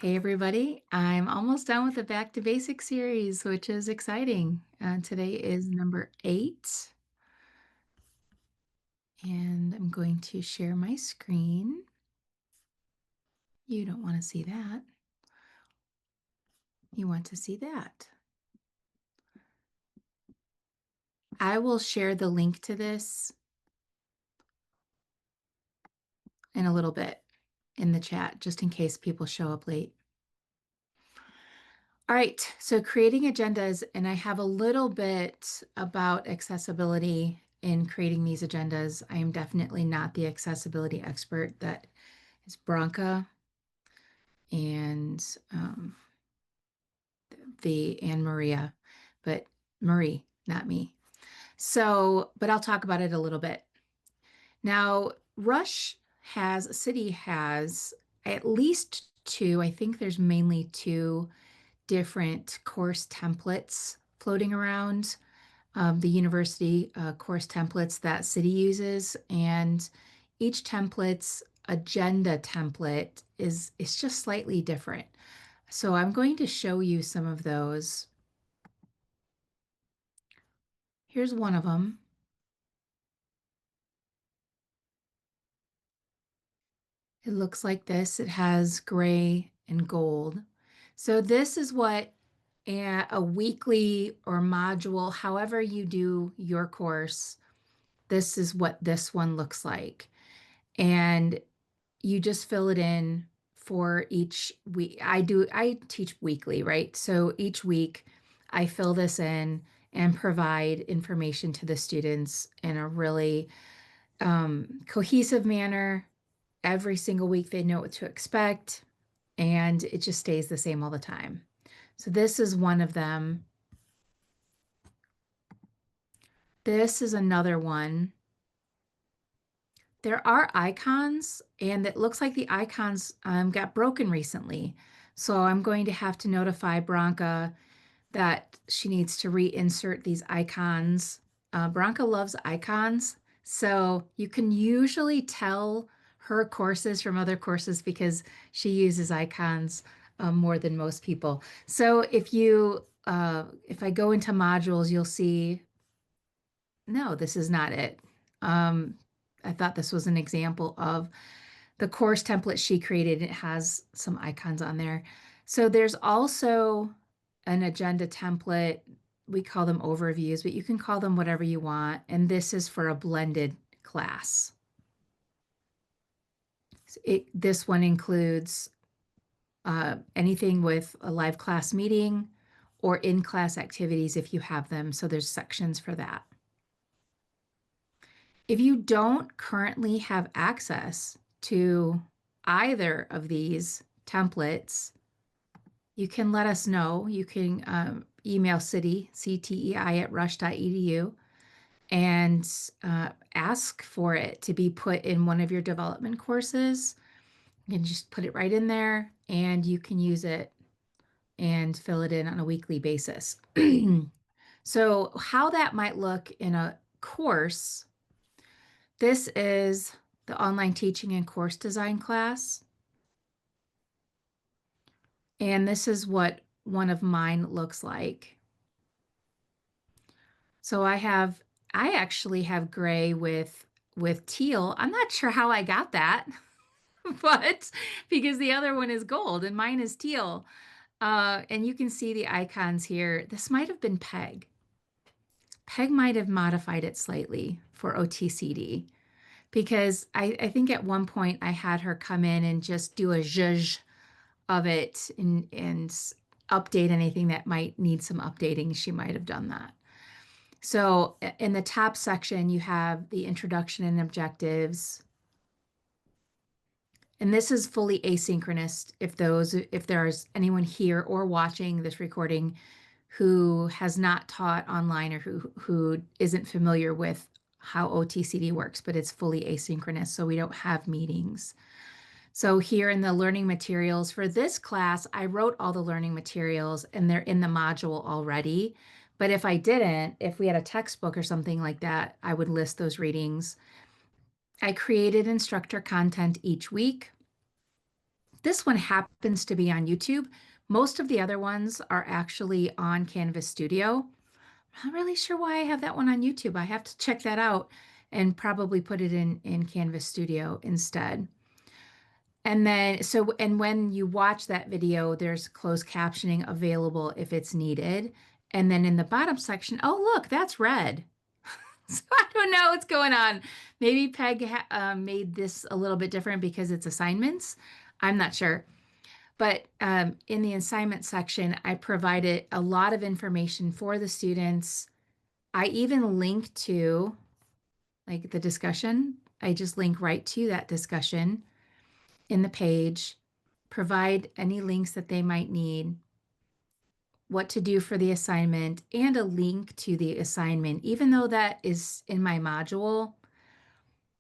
Hey everybody, I'm almost done with the Back to Basics series, which is exciting. Today is number 8, and I'm going to share my screen. You don't want to see that. You want to see that. I will share the link to this in a little bit in the chat, just in case people show up late. All right, so creating agendas, and I have a little bit about accessibility in creating these agendas. I am definitely not the accessibility expert that is Branka and and Maria, but Marie, not me. So, but I'll talk about it a little bit. Now, City has at least two, I think there's mainly two different course templates floating around, the university course templates that City uses, and each template's agenda template is just slightly different. So I'm going to show you some of those. Here's one of them. It looks like this. It has gray and gold. So this is what a weekly or module, however you do your course, this is what this one looks like. And you just fill it in for each week. I teach weekly, right? So each week I fill this in and provide information to the students in a really cohesive manner. Every single week they know what to expect, and it just stays the same all the time. So this is one of them. This is another one. There are icons, and it looks like the icons got broken recently. So I'm going to have to notify Branka that she needs to reinsert these icons. Branka loves icons, so you can usually tell her courses from other courses because she uses icons more than most people. So if I go into modules, you'll see, no, this is not it. Um, I thought this was an example of the course template she created. It has some icons on there. So there's also an agenda template. We call them overviews, but you can call them whatever you want. And this is for a blended class. This one includes anything with a live class meeting or in-class activities if you have them. So there's sections for that. If you don't currently have access to either of these templates, you can let us know. You can email City, CTEI at rush.edu, and ask for it to be put in one of your development courses. You can just put it right in there and you can use it and fill it in on a weekly basis. So how that might look in a course, this is the online teaching and course design class. And this is what one of mine looks like. So I actually have gray with teal. I'm not sure how I got that, but because the other one is gold and mine is teal. And you can see the icons here. This might have been Peg. Peg might have modified it slightly for OTCD because I think at one point I had her come in and just do a zhuzh of it and update anything that might need some updating. She might have done that. So in the top section, you have the introduction and objectives. And this is fully asynchronous if there's anyone here or watching this recording who has not taught online or who isn't familiar with how OTCD works, but it's fully asynchronous, so we don't have meetings. So here in the learning materials for this class, I wrote all the learning materials and they're in the module already. But if I didn't, if we had a textbook or something like that, I would list those readings. I created instructor content each week. This one happens to be on YouTube. Most of the other ones are actually on Canvas Studio. I'm not really sure why I have that one on YouTube. I have to check that out and probably put it in Canvas Studio instead. And then, and when you watch that video, there's closed captioning available if it's needed. And then in the bottom section, oh, look, that's red. So I don't know what's going on. Maybe Peg made this a little bit different because it's assignments. I'm not sure. But in the assignment section, I provided a lot of information for the students. I even link to like the discussion. I just link right to that discussion in the page, provide any links that they might need, what to do for the assignment, and a link to the assignment. Even though that is in my module,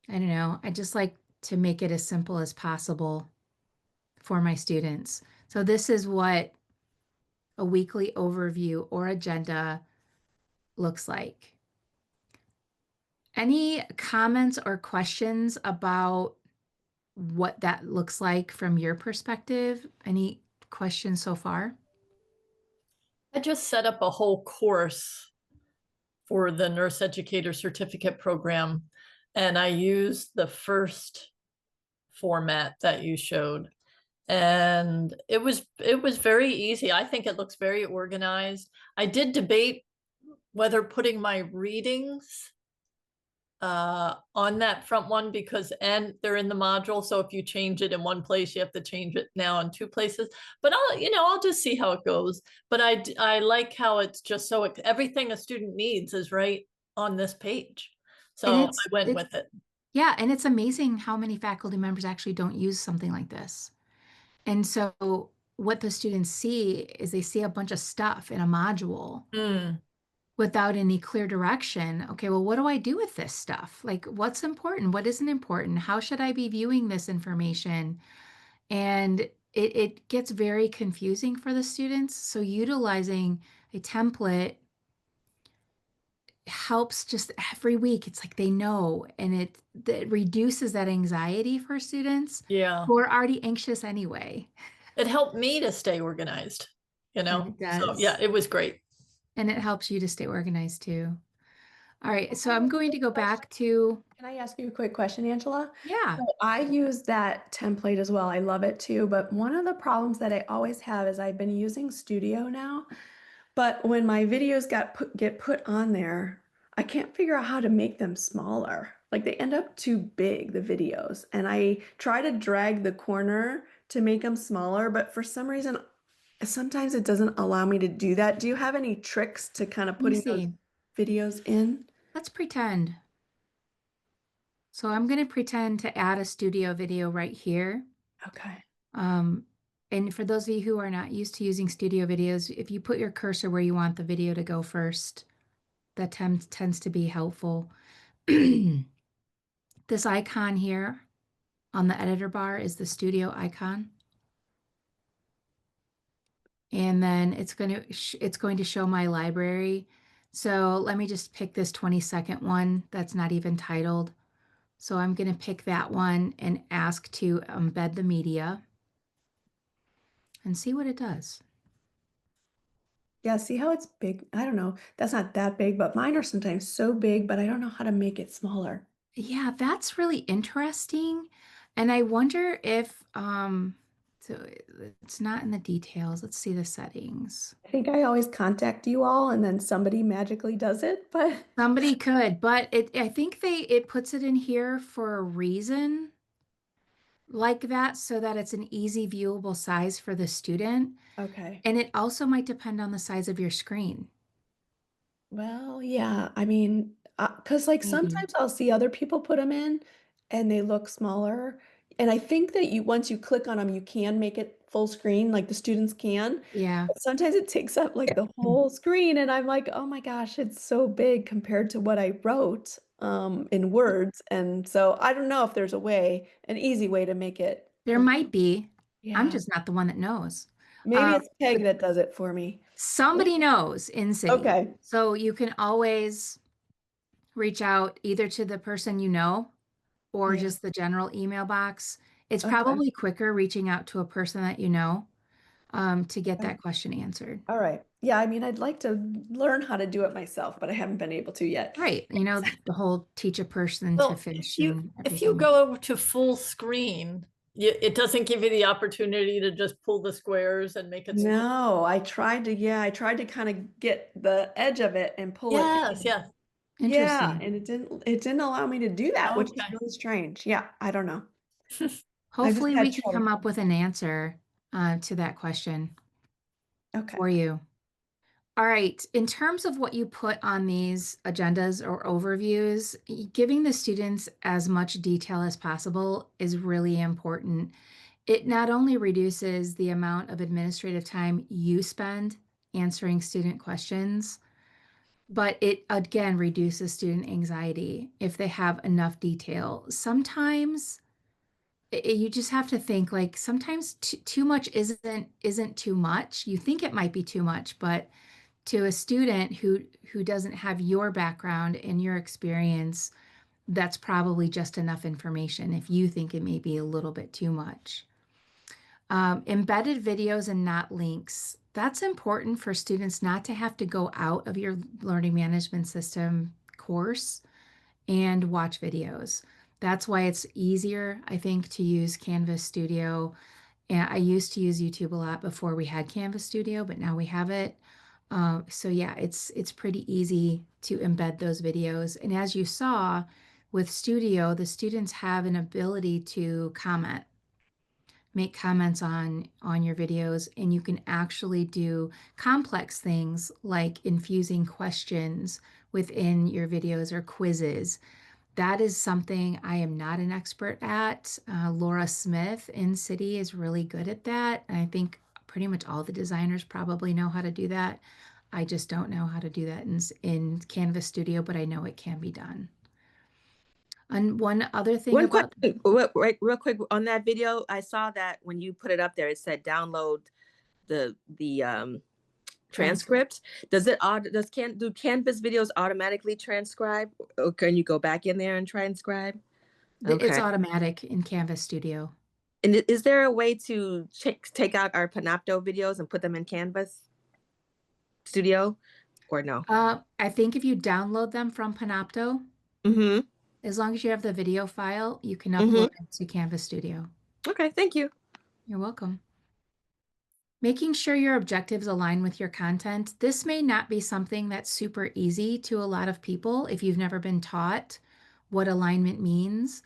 I don't know, I just like to make it as simple as possible for my students. So this is what a weekly overview or agenda looks like. Any comments or questions about what that looks like from your perspective? Any questions so far? I just set up a whole course for the nurse educator certificate program, and I used the first format that you showed. And it was very easy. I think it looks very organized. I did debate whether putting my readings on that front one because and they're in the module, so if you change it in one place you have to change it now in two places, but I'll just see how it goes. But I like how it's just so everything a student needs is right on this page, And so I went with it. yeah, and it's amazing how many faculty members actually don't use something like this. And so what the students see is they see a bunch of stuff in a module Mm, without any clear direction. Okay, well, what do I do with this stuff? Like, what's important? What isn't important? How should I be viewing this information? And it gets very confusing for the students. So utilizing a template helps just every week. It's like they know, and it reduces that anxiety for students yeah, who are already anxious anyway. it helped me to stay organized, And it so yeah, does. it was great. And it helps you to stay organized too. All right, so I have I'm a going to quick go question. back to, Can I ask you a quick question, Angela? yeah, So I use that template as well. I love it too. But one of the problems that I always have is I've been using Studio now, but when my videos get put on there, I can't figure out how to make them smaller. Like they end up too big, the videos. And I try to drag the corner to make them smaller, but for some reason, sometimes it doesn't allow me to do that. Do you have any tricks to kind of let me putting those see. videos in? Let's pretend. So I'm going to pretend to add a studio video right here. Okay. Um, and for those of you who are not used to using studio videos, if you put your cursor where you want the video to go first, that tends to be helpful. This icon here on the editor bar is the studio icon. And then it's going to show my library. So let me just pick this 20-second one that's not even titled. So I'm going to pick that one and ask to embed the media and see what it does. Yeah, see how it's big? I don't know. That's not that big, but mine are sometimes so big, but I don't know how to make it smaller. Yeah, that's really interesting. And I wonder if, so it's not in the details. Let's see the settings. I think I always contact you all and then somebody magically does it, but Somebody could, but I think it puts it in here for a reason like that so that it's an easy viewable size for the student. okay. And it also might depend on the size of your screen. Well, yeah, I mean, because like Maybe. sometimes I'll see other people put them in and they look smaller. And I think that once you click on them, you can make it full screen, like the students can. Yeah. But sometimes it takes up like the whole screen, and I'm like, oh my gosh, it's so big compared to what I wrote in words. And so I don't know if there's a way, an easy way to make it. There might be. I'm Yeah, just not the one that knows. maybe it's But Peg that does it for me. somebody knows in city. Okay. So you can always reach out either to the person you know or Yeah. just the general email box. It's Okay. probably quicker reaching out to a person that you know to get Oh, that question answered. all right. Yeah, I mean, I'd like to learn how to do it myself, but I haven't been able to yet. Right. You know, the whole teach a person to Well, fish if and you everything. go to full screen, it doesn't give you the opportunity to just pull the squares and make it. No, I tried to kind of get the edge of it and pull it Yes, in. yes. Yeah, Interesting. and it didn't allow me to do that, which is Okay. really strange. Yeah, I don't know. I just Hopefully had we can come trouble. up with an answer to that question Okay. for you. All right. In terms of what you put on these agendas or overviews, giving the students as much detail as possible is really important. It not only reduces the amount of administrative time you spend answering student questions, but it again reduces student anxiety if they have enough detail. Sometimes you just have to think like sometimes too much isn't too much. You think it might be too much, but to a student who doesn't have your background and your experience, that's probably just enough information if you think it may be a little bit too much. Embedded videos and not links. That's important for students not to have to go out of your learning management system course and watch videos. That's why it's easier, I think, to use Canvas Studio. And I used to use YouTube a lot before we had Canvas Studio, but now we have it. So yeah, it's pretty easy to embed those videos. And as you saw with Studio, the students have an ability to comment, make comments on your videos, and you can actually do complex things like infusing questions within your videos or quizzes. That is something I am not an expert at. Laura Smith in City is really good at that. And I think pretty much all the designers probably know how to do that. I just don't know how to do that in Canvas Studio, but I know it can be done. And one other thing One about question, real quick on that video, I saw that when you put it up there, it said download the transcript, transcript. Do Canvas videos automatically transcribe, or can you go back in there and transcribe? it's Okay. automatic in Canvas Studio. And is there a way to take out our Panopto videos and put them in Canvas Studio, or no? I think if you download them from Panopto, Mm-hmm. as long as you have the video file, you can upload Mm-hmm. it to Canvas Studio. Okay, thank you. You're welcome. Making sure your objectives align with your content. This may not be something that's super easy to a lot of people if you've never been taught what alignment means.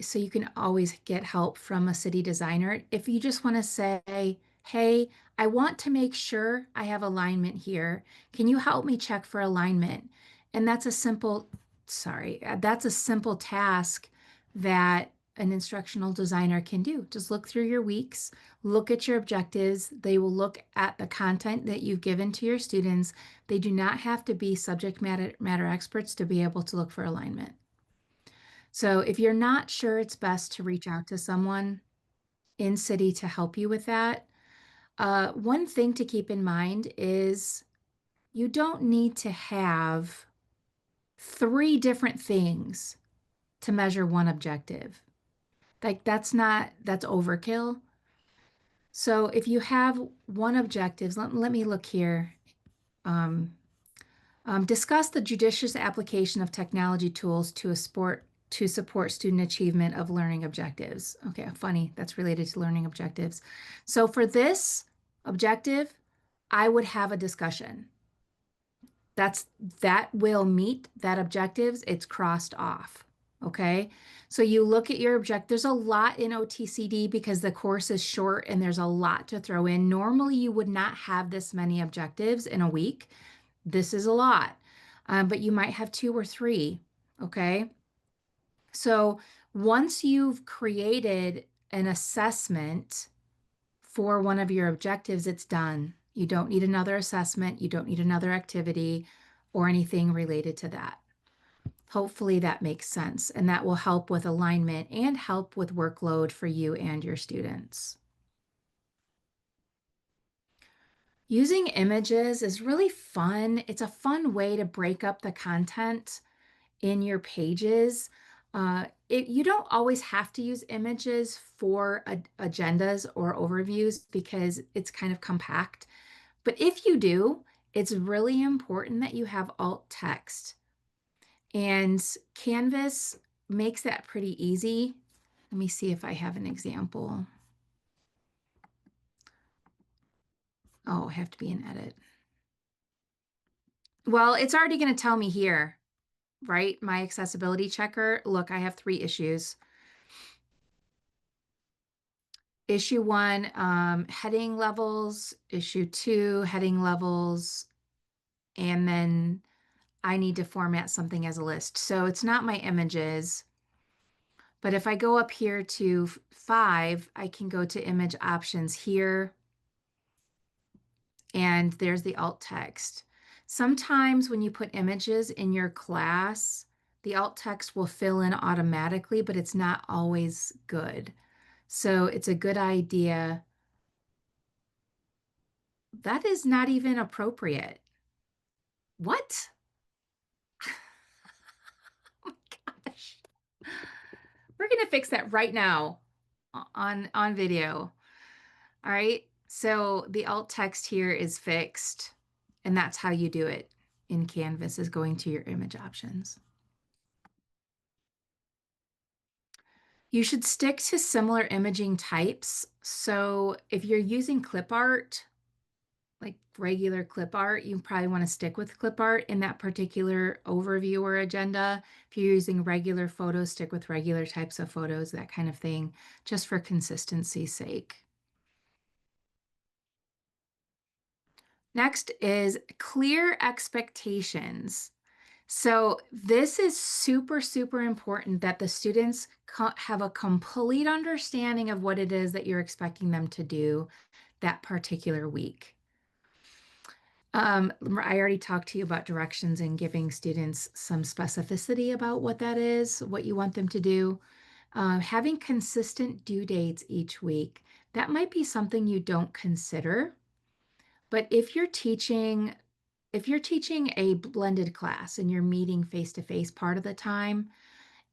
So you can always get help from a city designer. If you just want to say, hey, I want to make sure I have alignment here. Can you help me check for alignment? And that's that's a simple task that an instructional designer can do. Just look through your weeks, look at your objectives. They will look at the content that you've given to your students. They do not have to be subject matter experts to be able to look for alignment. So if you're not sure, it's best to reach out to someone in city to help you with that. One thing to keep in mind is you don't need to have 3 different things to measure one objective. Like that's overkill. So if you have one objective, let me look here. Um, discuss the judicious application of technology tools to support student achievement of learning objectives. Okay, funny, that's related to learning objectives. So for this objective, I would have a discussion. That will meet that objectives, it's crossed off. Okay, so you look at your object. There's a lot in OTCD because the course is short and there's a lot to throw in. Normally, you would not have this many objectives in a week. This is a lot, but you might have 2 or 3. Okay. So once you've created an assessment for one of your objectives, it's done. You don't need another assessment. You don't need another activity or anything related to that. Hopefully that makes sense, and that will help with alignment and help with workload for you and your students. Using images is really fun. It's a fun way to break up the content in your pages. you don't always have to use images for agendas or overviews because it's kind of compact. But if you do, it's really important that you have alt text. And Canvas makes that pretty easy. Let me see if I have an example. Oh, I have to be in edit. Well, it's already going to tell me here, right? My accessibility checker. Look, I have 3 issues. Issue 1, heading levels. Issue 2, heading levels. And then I need to format something as a list. So it's not my images. But if I go up here to 5, I can go to image options here. And there's the alt text. Sometimes when you put images in your class, the alt text will fill in automatically, but it's not always good. So it's a good idea. That is not even appropriate. What? Oh my gosh. We're going to fix that right now on video. All right. So the alt text here is fixed, and that's how you do it in Canvas, is going to your image options. You should stick to similar imaging types. So if you're using clip art, like regular clip art, you probably want to stick with clip art in that particular overview or agenda. If you're using regular photos, stick with regular types of photos, that kind of thing, just for consistency's sake. Next is clear expectations. So this is super, super important that the students have a complete understanding of what it is that you're expecting them to do that particular week. I already talked to you about directions and giving students some specificity about what that is, what you want them to do. Having consistent due dates each week, that might be something you don't consider. But if you're teaching a blended class and you're meeting face-to-face part of the time,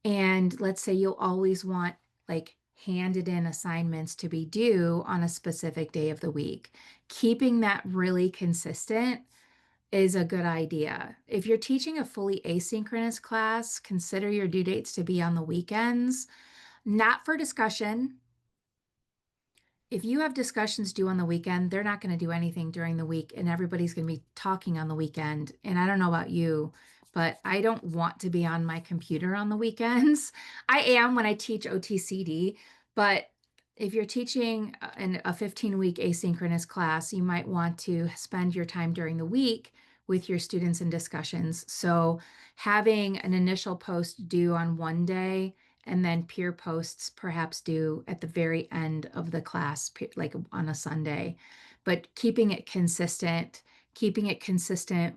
and let's say you'll always want like handed in assignments to be due on a specific day of the week, keeping that really consistent is a good idea. If you're teaching a fully asynchronous class, consider your due dates to be on the weekends, not for discussion. If you have discussions due on the weekend, they're not going to do anything during the week, and everybody's going to be talking on the weekend. And I don't know about you, but I don't want to be on my computer on the weekends. I am when I teach OTCD, but if you're teaching a 15-week asynchronous class, you might want to spend your time during the week with your students in discussions. So having an initial post due on one day and then peer posts perhaps due at the very end of the class, like on a Sunday, but keeping it consistent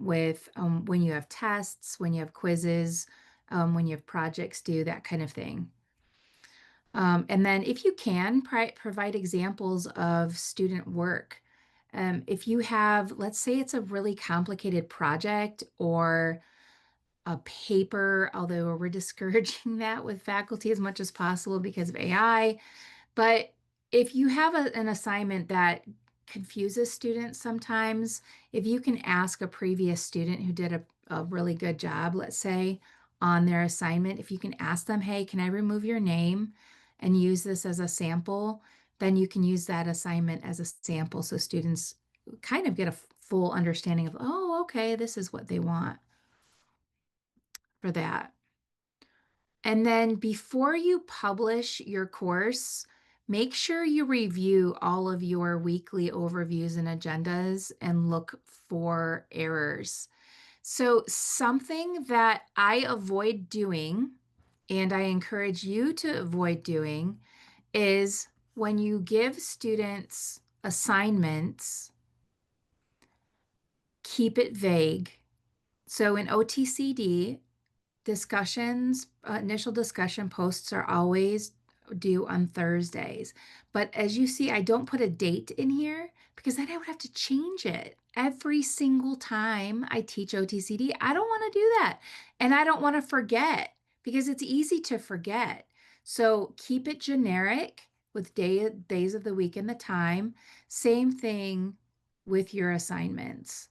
with when you have tests, when you have quizzes, when you have projects due, that kind of thing. And then if you can, provide examples of student work. If you have, let's say it's a really complicated project or a paper, although we're discouraging that with faculty as much as possible because of AI. But if you have an assignment that confuses students sometimes, if you can ask a previous student who did a really good job, let's say, on their assignment, if you can ask them, hey, can I remove your name and use this as a sample, then you can use that assignment as a sample so students kind of get a full understanding of, oh, okay, this is what they want for that. And then before you publish your course, make sure you review all of your weekly overviews and agendas and look for errors. So something that I avoid doing, and I encourage you to avoid doing, is when you give students assignments, keep it vague. So in OTCD, initial discussion posts are always due on Thursdays. But as you see, I don't put a date in here because then I would have to change it every single time I teach OTCD. I don't want to do that. And I don't want to forget because it's easy to forget. So keep it generic with days of the week and the time. Same thing with your assignments.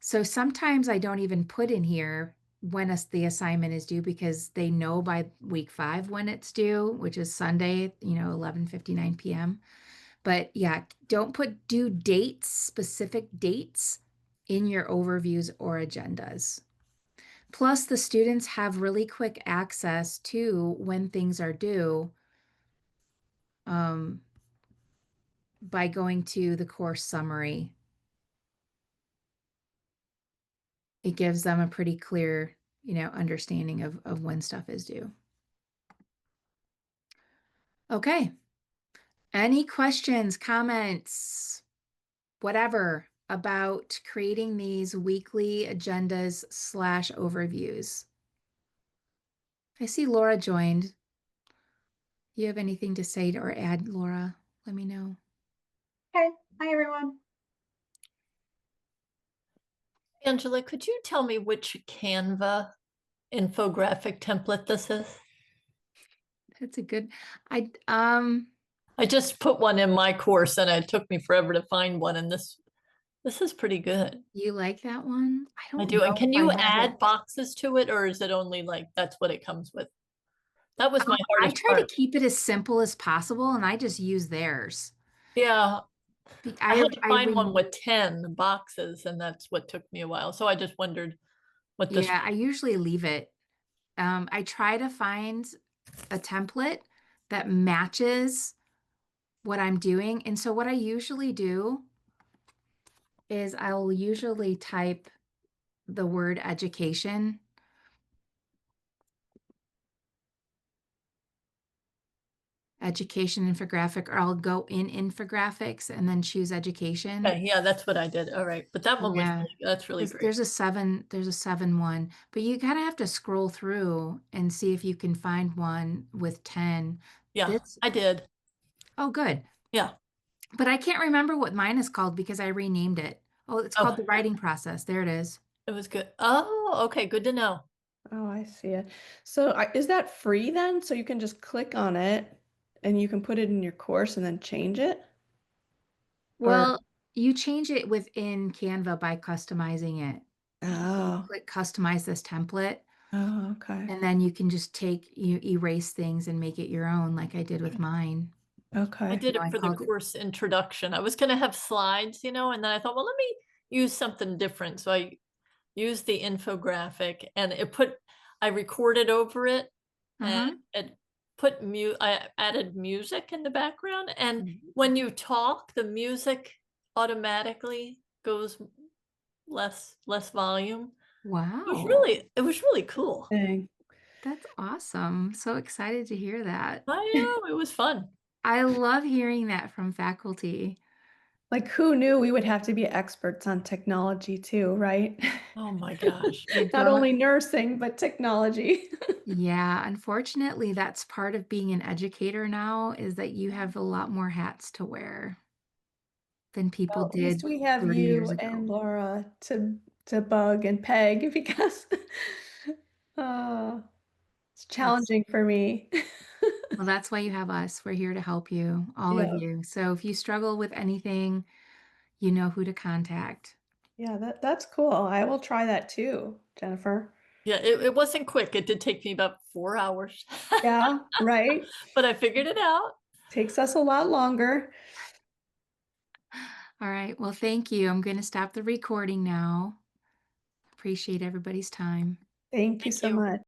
So sometimes I don't even put in here when the assignment is due because they know by week 5 when it's due, which is Sunday, 11:59 p.m. But yeah, don't put due dates, specific dates in your overviews or agendas. Plus, the students have really quick access to when things are due um, by going to the course summary. It gives them a pretty clear, understanding of when stuff is due. Okay. Any questions, comments, whatever about creating these weekly agendas / overviews? I see Laura joined. You have anything to say or add, Laura? Let me know. Okay. Hi, everyone. Angela, could you tell me which Canva infographic template this is? That's a good, I just put one in my course and it took me forever to find one, and this is pretty good. you like that one? I I don't do. And know can if I you have add it. boxes to it, or is it only like that's what it comes with? That was my I hardest try to part. keep it as simple as possible, and I just use theirs. Yeah, I I had to find one rem- with 10 boxes, and that's what took me a while. So I just wondered what this. Yeah, I usually leave it. I try to find a template that matches what I'm doing. And so what I usually do is I'll usually type the word education. Education infographic, or I'll go in infographics and then choose education. Okay, yeah, that's what I did. All right, but that one was Yeah. that's really great. There's a 7 one, but you kind of have to scroll through and see if you can find one with 10. Yeah, This, I did. oh, good. Yeah. But I can't remember what mine is called because I renamed it. Oh, it's called Oh, the writing process. There it is. it was good. Oh, okay, good to know. Oh, I see it. So is that free then? So you can just click on it and you can put it in your course and then change it? Or, Well, you change it within Canva by customizing it. oh, Click customize this template, oh, okay. and then you can just you erase things and make it your own, like I did with mine. I Okay. did No, I it for the called it. course introduction. I was going to have slides, and then I thought, well, let me use something different. So I used the infographic, and I recorded over it, and Uh-huh. it I added music in the background. And Mhm. when you talk, the music automatically goes less volume. Wow. It was really cool. Dang. That's awesome. So excited to hear that. I know, it was fun. I love hearing that from faculty. Like who knew we would have to be experts on technology too, right? Oh my gosh. They Not brought, only nursing, but technology. yeah, unfortunately, that's part of being an educator now is that you have a lot more hats to wear than people Well, at least did we have 30 years you ago. and Laura to bug and peg because it's That's, challenging for me. well, that's why you have us. We're here to help you, all of Yeah. you. So if you struggle with anything, you know who to contact. Yeah, that's cool. I will try that too, Jennifer. Yeah, it wasn't quick. It did take me about 4 hours, Yeah, right. but I figured it out. Takes us a lot longer. All right. Well, thank you. I'm going to stop the recording now. Appreciate everybody's time. Thank you Thank so you. much.